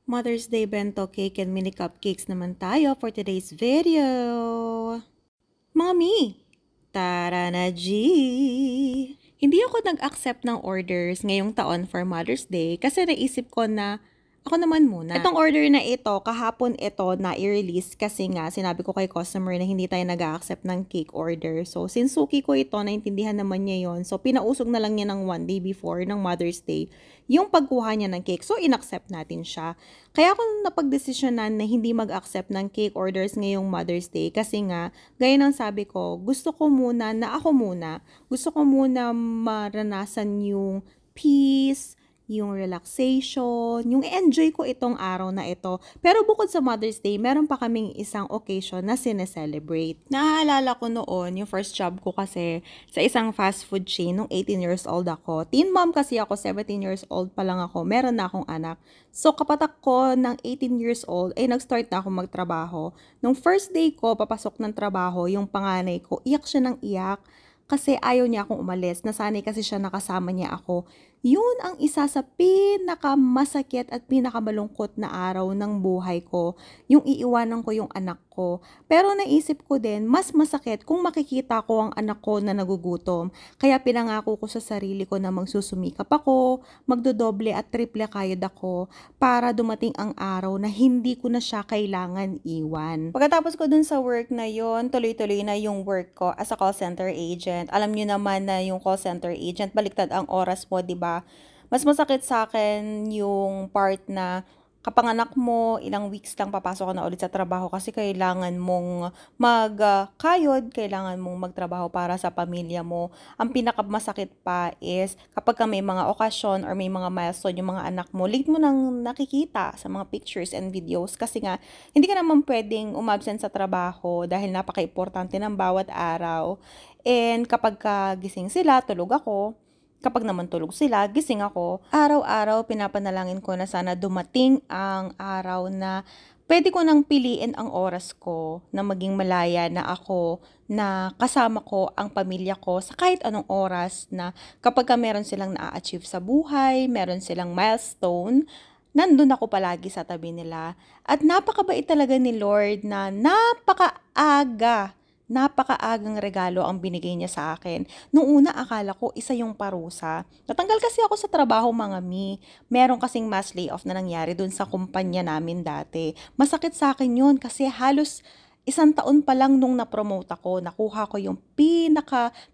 Mother's Day bento cake and mini cupcakes naman tayo for today's video. Mommy! Tara na, G! Hindi ako nag-accept ng orders ngayong taon for Mother's Day kasi naisip ko na ako naman muna. Itong order na ito, kahapon ito na i-release kasi nga sinabi ko kay customer na hindi tayo nag-accept ng cake order. So, since suki ko ito, naintindihan naman niya yon. So, pinausog na lang niya ng one day before ng Mother's Day yung pagkuha niya ng cake. So, in-accept natin siya. Kaya ako napag-desisyonan na hindi mag-accept ng cake orders ngayong Mother's Day kasi nga, gaya ng sabi ko, gusto ko muna na ako muna. Gusto ko muna maranasan yung peace, yung relaxation, yung enjoy ko itong araw na ito. Pero bukod sa Mother's Day, meron pa kaming isang occasion na sineselebrate. Naaalala ko noon, yung first job ko kasi sa isang fast food chain nung 18 years old ako. Teen mom kasi ako, 17 years old pa lang ako, meron na akong anak. So kapatak ko ng 18 years old, ay nag-start na ako magtrabaho. Nung first day ko, papasok ng trabaho, yung panganay ko, iyak siya ng iyak kasi ayaw niya akong umalis. Nasanay kasi siya nakasama niya ako. Yun ang isa sa pinakamasakit at pinakamalungkot na araw ng buhay ko. Yung iiwanan ko yung anak ko. Pero naisip ko din, mas masakit kung makikita ko ang anak ko na nagugutom. Kaya pinangako ko sa sarili ko na magsusumikap ako, magdodoble at triple kayod ako para dumating ang araw na hindi ko na siya kailangan iwan. Pagkatapos ko dun sa work na yon, tuloy-tuloy na yung work ko as a call center agent. Alam niyo naman na yung call center agent, baliktad ang oras mo, 'di ba? Mas masakit sa akin yung part na kapanganak mo, ilang weeks lang papasok ka na ulit sa trabaho kasi kailangan mong magkayod, kailangan mong magtrabaho para sa pamilya mo. Ang pinakamasakit pa is kapag may mga okasyon or may mga milestone yung mga anak mo, late mo nang nakikita sa mga pictures and videos kasi nga hindi ka naman pwedeng umabsent sa trabaho dahil napaka-importante ng bawat araw. And kapag gising sila, tulog ako. Kapag naman tulog sila, gising ako. Araw-araw, pinapanalangin ko na sana dumating ang araw na pwede ko nang piliin ang oras ko na maging malaya na ako, na kasama ko ang pamilya ko sa kahit anong oras na kapag meron silang na-achieve sa buhay, meron silang milestone, nandun ako palagi sa tabi nila. At napakabait talaga ni Lord na napakaagang regalo ang binigay niya sa akin. Nung una, akala ko isa yung parusa. Natanggal kasi ako sa trabaho, mga mi. Meron kasing mass layoff na nangyari dun sa kumpanya namin dati. Masakit sa akin yun kasi halos isang taon pa lang nung na-promote ako, nakuha ko yung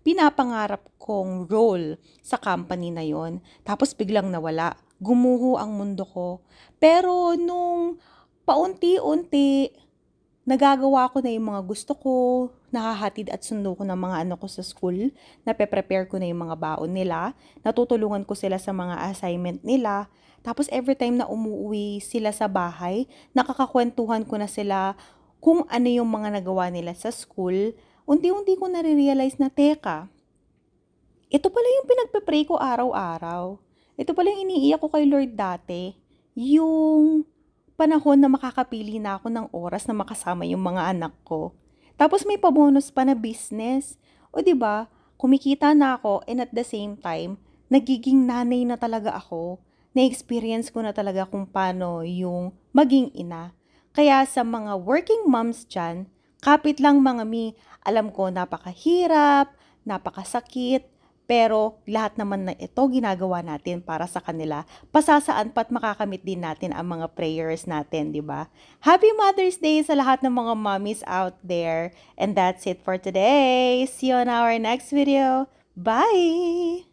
pinapangarap kong role sa company na yon. Tapos biglang nawala. Gumuho ang mundo ko. Pero nung paunti-unti, nagagawa ko na yung mga gusto ko, nakahatid at sundo ko ng mga anak ko sa school, nape-prepare ko na yung mga baon nila, natutulungan ko sila sa mga assignment nila, tapos every time na umuwi sila sa bahay, nakakakwentuhan ko na sila kung ano yung mga nagawa nila sa school. Unti-unti ko nare-realize na, teka, ito pala yung pinagpe-pray ko araw-araw. Ito pala yung iniiyak ko kay Lord dati. Yung panahon na makakapili na ako ng oras na makasama yung mga anak ko. Tapos may pabonus pa na business. O 'di ba? Kumikita na ako and at the same time, nagiging nanay na talaga ako. Na-experience ko na talaga kung paano yung maging ina. Kaya sa mga working moms dyan, kapit lang mga mi, alam ko napakahirap, napakasakit, pero lahat naman na ito ginagawa natin para sa kanila. Pasasaan pa't makakamit din natin ang mga prayers natin, di ba? Happy Mother's Day sa lahat ng mga mommies out there. And that's it for today. See you on our next video. Bye!